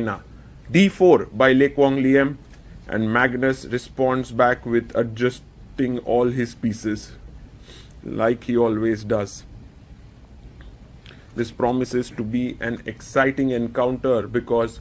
machina. d4 by Quang Liem, and Magnus responds back with adjusting all his pieces, like he always does. This promises to be an exciting encounter because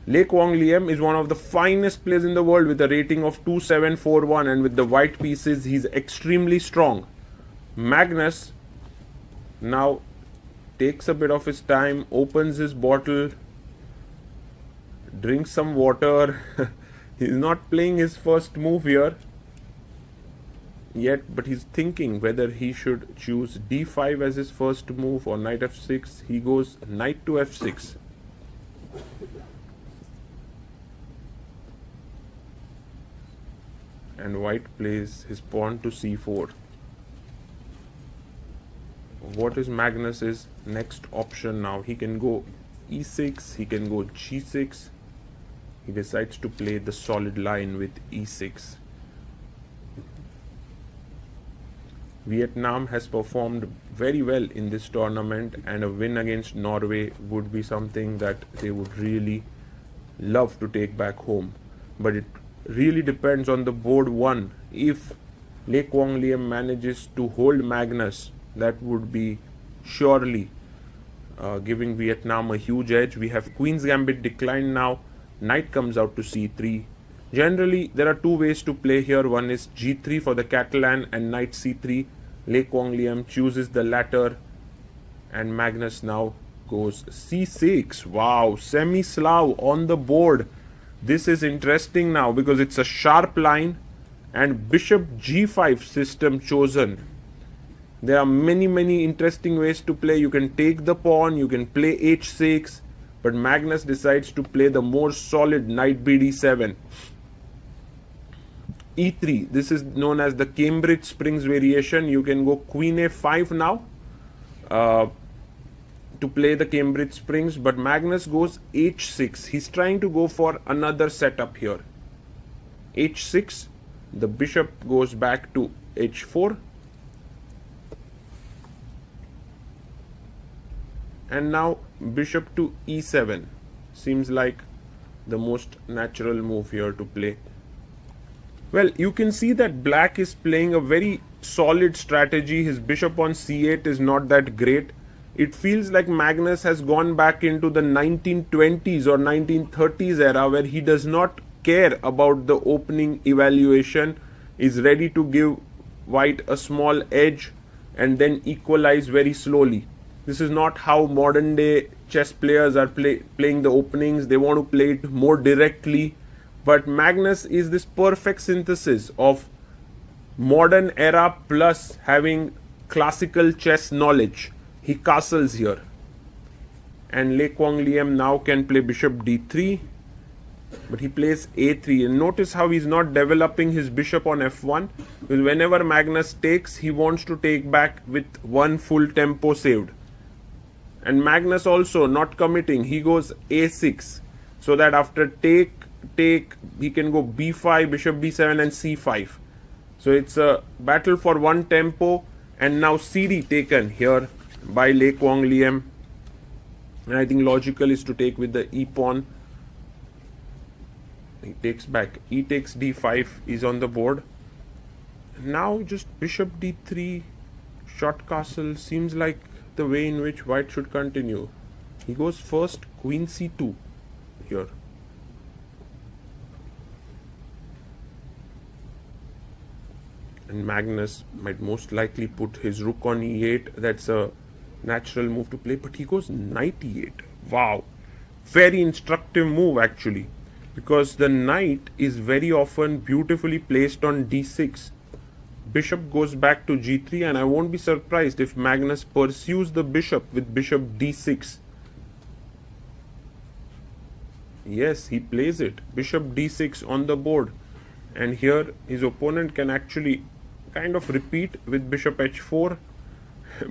Quang Liem is one of the finest players in the world with a rating of 2741, and with the white pieces he's extremely strong. Magnus now takes a bit of his time, opens his bottle, drinks some water. He's not playing his first move here yet, but he's thinking whether he should choose d5 as his first move or knight f6. He goes knight to f6. And white plays his pawn to c4. What is Magnus's next option now? He can go e6, he can go g6. He decides to play the solid line with e6. Vietnam has performed very well in this tournament, and a win against Norway would be something that they would really love to take back home. But it really depends on the board one. If Quang Liem manages to hold Magnus, that would be surely giving Vietnam a huge edge. We have Queen's Gambit declined now. Knight comes out to c3. Generally, there are two ways to play here. One is g3 for the Catalan and knight c3. Quang Liem chooses the latter, and Magnus now goes c6. Wow, semi-Slav on the board. This is interesting now because it's a sharp line and bishop g5 system chosen. There are many interesting ways to play. You can take the pawn, you can play h6, but Magnus decides to play the more solid knight bd7. e3, this is known as the Cambridge Springs variation. You can go queen a5 now to play the Cambridge Springs, but Magnus goes h6. He's trying to go for another setup here. h6, the bishop goes back to h4, and now bishop to e7 seems like the most natural move here to play. Well, you can see that black is playing a very solid strategy. His bishop on c8 is not that great. It feels like Magnus has gone back into the 1920s or 1930s era, where he does not care about the opening evaluation, is ready to give white a small edge and then equalize very slowly. This is not how modern day chess players are playing the openings. They want to play it more directly. But Magnus is this perfect synthesis of modern era plus having classical chess knowledge. He castles here. And Quang Liem now can play bishop d3. But he plays a3. And notice how he's not developing his bishop on f1. Because whenever Magnus takes, he wants to take back with one full tempo saved. And Magnus also not committing. He goes a6. So that after take, he can go b5, bishop b7 and c5. So it's a battle for one tempo, and now cd taken here by Quang Liem. And I think logical is to take with the e pawn. He takes back, e takes d5 is on the board. Now just bishop d3, short castle seems like the way in which white should continue. He goes first queen c2 here. And Magnus might most likely put his rook on e8. That's a natural move to play, but he goes knight e8. Wow, very instructive move actually, because the knight is very often beautifully placed on d6. Bishop goes back to g3, and I won't be surprised if Magnus pursues the bishop with bishop d6. Yes, he plays it. Bishop d6 on the board. And here his opponent can actually kind of repeat with bishop h4,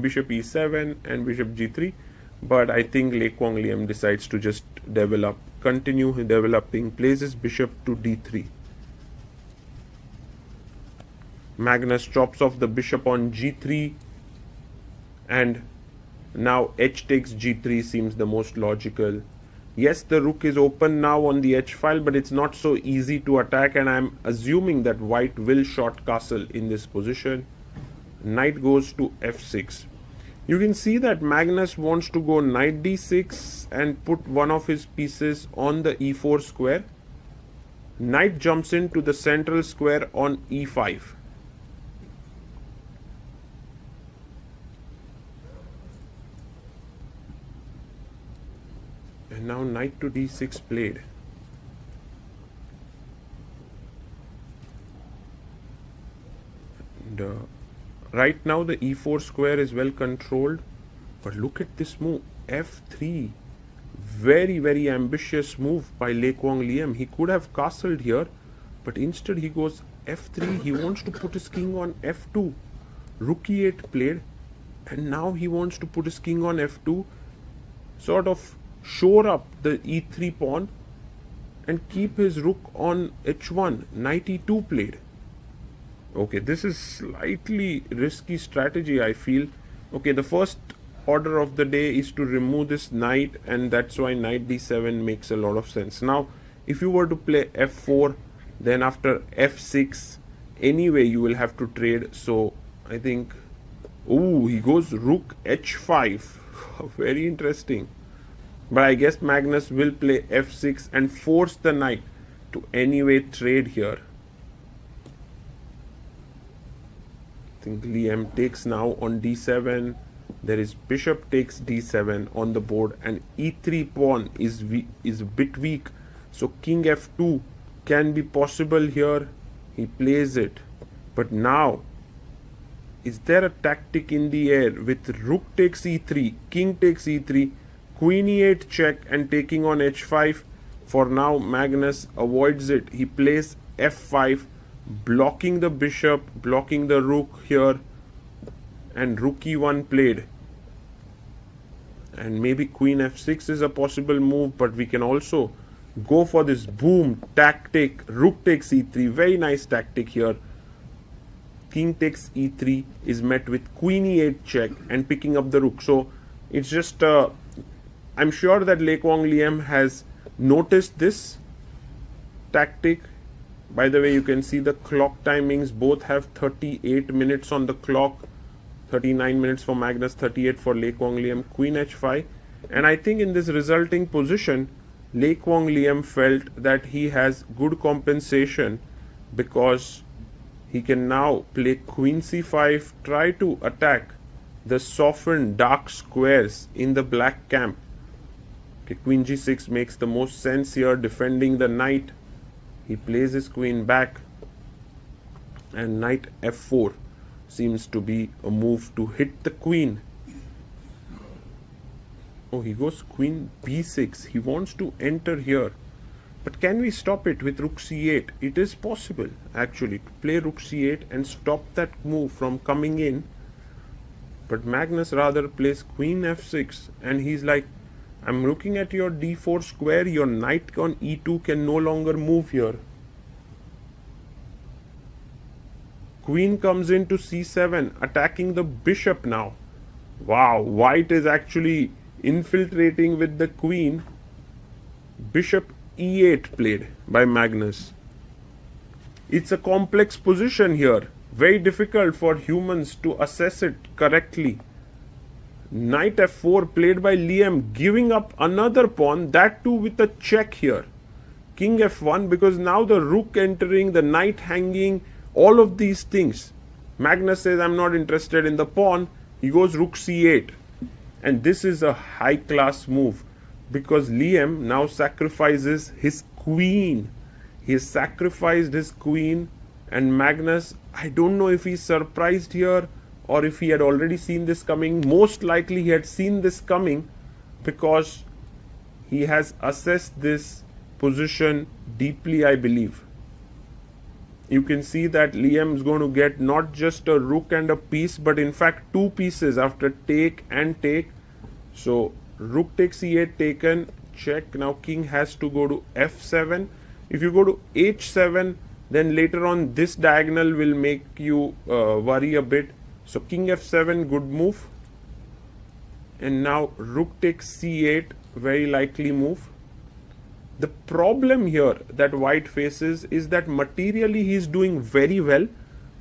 bishop e7 and bishop g3. But I think Quang Liem decides to just continue developing, plays his bishop to d3. Magnus chops off the bishop on g3, and now h takes g3 seems the most logical. Yes, the rook is open now on the h file, but it's not so easy to attack, and I'm assuming that white will short castle in this position. Knight goes to f6. You can see that Magnus wants to go knight d6 and put one of his pieces on the e4 square. Knight jumps into the central square on e5. And now knight to d6 played. And, right now the e4 square is well controlled, but look at this move, f3. Very, very ambitious move by Quang Liem. He could have castled here, but instead he goes f3. He wants to put his king on f2. Rook e8 played, and now he wants to put his king on f2, sort of shore up the e3 pawn and keep his rook on h1. Knight e2 played. Okay, this is slightly risky strategy, I feel. Okay, the first order of the day is to remove this knight, and that's why knight d7 makes a lot of sense. Now, if you were to play f4, then after f6, anyway you will have to trade. So I think, oh, he goes rook h5. Very interesting. But I guess Magnus will play f6 and force the knight to anyway trade here. I think Liem takes now on d7. There is bishop takes d7 on the board, and e3 pawn is a bit weak. So king f2 can be possible here. He plays it. But now, is there a tactic in the air with rook takes e3, king takes e3, queen e8 check and taking on h5? For now, Magnus avoids it. He plays f5, blocking the bishop, blocking the rook here, and rook e1 played. And maybe queen f6 is a possible move, but we can also go for this boom tactic. Rook takes e3, very nice tactic here. King takes e3 is met with queen e8 check and picking up the rook. So it's just I'm sure that Quang Liem has noticed this tactic. By the way, you can see the clock timings. Both have 38 minutes on the clock. 39 minutes for Magnus, 38 for Quang Liem. Queen h5. And I think in this resulting position, Quang Liem felt that he has good compensation, because he can now play queen c5, try to attack the softened dark squares in the black camp. Okay, queen g6 makes the most sense here, defending the knight. He plays his queen back, and knight f4 seems to be a move to hit the queen. Oh, he goes queen b6. He wants to enter here. But can we stop it with rook c8? It is possible, actually, to play rook c8 and stop that move from coming in. But Magnus rather plays queen f6, and he's like, I'm looking at your d4 square. Your knight on e2 can no longer move here. Queen comes into c7, attacking the bishop now. Wow, white is actually infiltrating with the queen. Bishop e8 played by Magnus. It's a complex position here. Very difficult for humans to assess it correctly. Knight f4 played by Liem, giving up another pawn, that too with a check here. King f1, because now the rook entering, the knight hanging, all of these things. Magnus says, I'm not interested in the pawn. He goes rook c8. And this is a high class move, because Liem now sacrifices his queen. He has sacrificed his queen, and Magnus, I don't know if he's surprised here or if he had already seen this coming. Most likely he had seen this coming, because he has assessed this position deeply, I believe. You can see that Liem is going to get not just a rook and a piece, but in fact two pieces after take and take. So rook takes e8 taken, check. Now king has to go to f7. If you go to h7, then later on this diagonal will make you worry a bit. So king f7, good move. And now rook takes c8, very likely move. The problem here that white faces is that materially he is doing very well,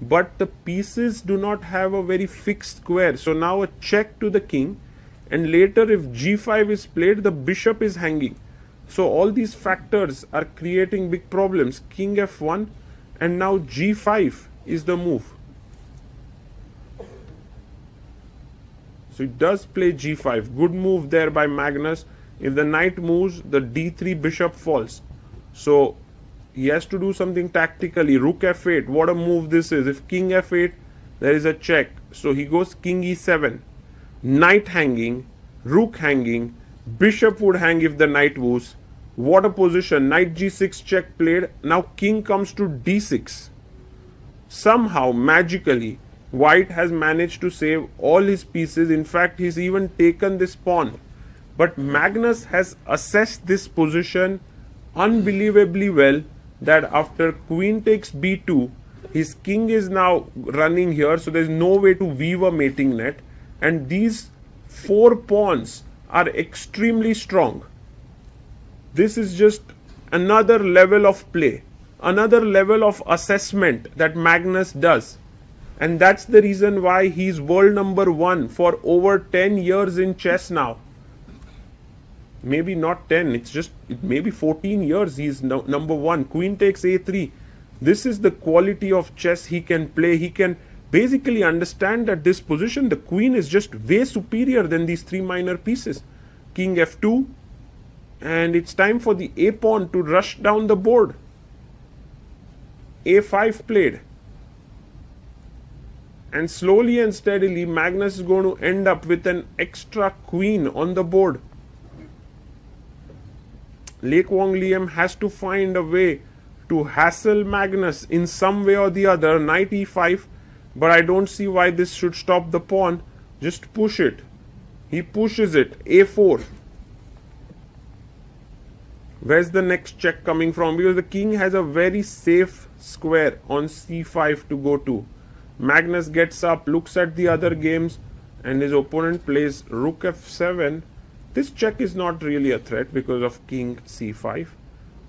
but the pieces do not have a very fixed square. So now a check to the king, and later if g5 is played, the bishop is hanging. So all these factors are creating big problems. King f1, and now g5 is the move. So he does play g5. Good move there by Magnus. If the knight moves, the d3 bishop falls. So he has to do something tactically. Rook f8. What a move this is. If king f8, there is a check. So he goes king e7. Knight hanging. Rook hanging. Bishop would hang if the knight moves. What a position. Knight g6 check played. Now king comes to d6. Somehow, magically, white has managed to save all his pieces. In fact, he's even taken this pawn. But Magnus has assessed this position unbelievably well, that after queen takes b2, his king is now running here, so there's no way to weave a mating net. And these 4 pawns are extremely strong. This is just another level of play, another level of assessment that Magnus does. And that's the reason why he's world number 1 for over 10 years in chess now. Maybe not 10, it may be 14 years he's number 1. Queen takes a3. This is the quality of chess he can play. He can basically understand that this position, the queen is just way superior than these 3 minor pieces. King f2, and it's time for the a pawn to rush down the board. a5 played. And slowly and steadily, Magnus is going to end up with an extra queen on the board. Quang Liem has to find a way to hassle Magnus in some way or the other. Knight e5, but I don't see why this should stop the pawn. Just push it. He pushes it. a4. Where's the next check coming from? Because the king has a very safe square on c5 to go to. Magnus gets up, looks at the other games, and his opponent plays rook f7. This check is not really a threat because of king c5.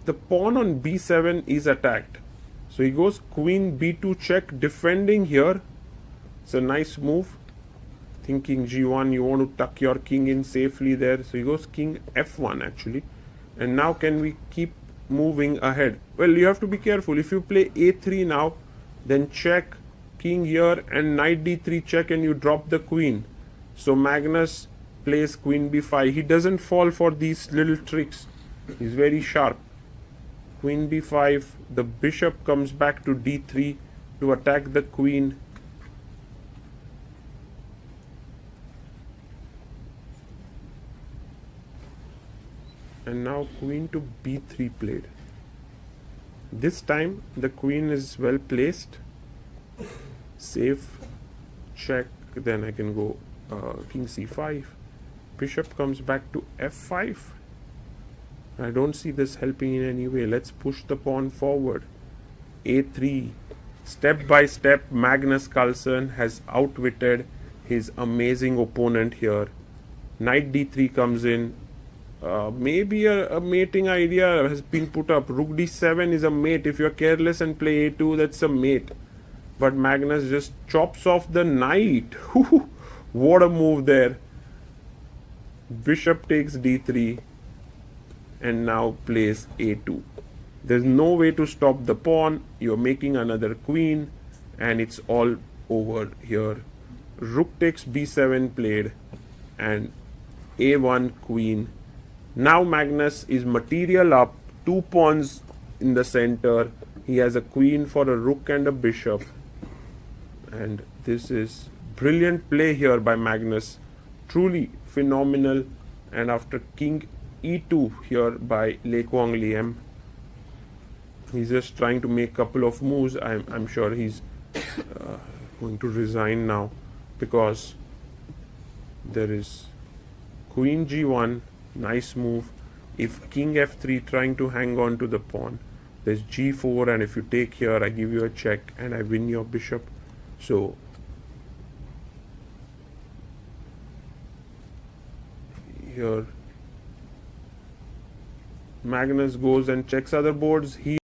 The pawn on b7 is attacked. So he goes queen b2 check, defending here. It's a nice move. Thinking g1, you want to tuck your king in safely there. So he goes king f1 actually. And now can we keep moving ahead? Well, you have to be careful. If you play a3 now, then check, king here, and knight d3 check, and you drop the queen. So Magnus plays queen b5. He doesn't fall for these little tricks. He's very sharp. Queen b5. The bishop comes back to d3 to attack the queen. And now queen to b3 played. This time the queen is well placed. Safe. Check. Then I can go king c5. Bishop comes back to f5. I don't see this helping in any way. Let's push the pawn forward. a3. Step by step, Magnus Carlsen has outwitted his amazing opponent here. Knight d3 comes in. Maybe a mating idea has been put up. Rook d7 is a mate. If you're careless and play a2, that's a mate. But Magnus just chops off the knight. What a move there. Bishop takes d3 and now plays a2. There's no way to stop the pawn. You're making another queen and it's all over here. Rook takes b7 played and a1 queen. Now Magnus is material up. 2 pawns in the center. He has a queen for a rook and a bishop. And this is brilliant play here by Magnus. Truly phenomenal. And after king e2 here by Quang Liem, he's just trying to make a couple of moves. I'm sure he's going to resign now, because there is queen g1, nice move. If king f3, trying to hang on to the pawn, there's g4, and if you take here, I give you a check and I win your bishop. So here Magnus goes and checks other boards. He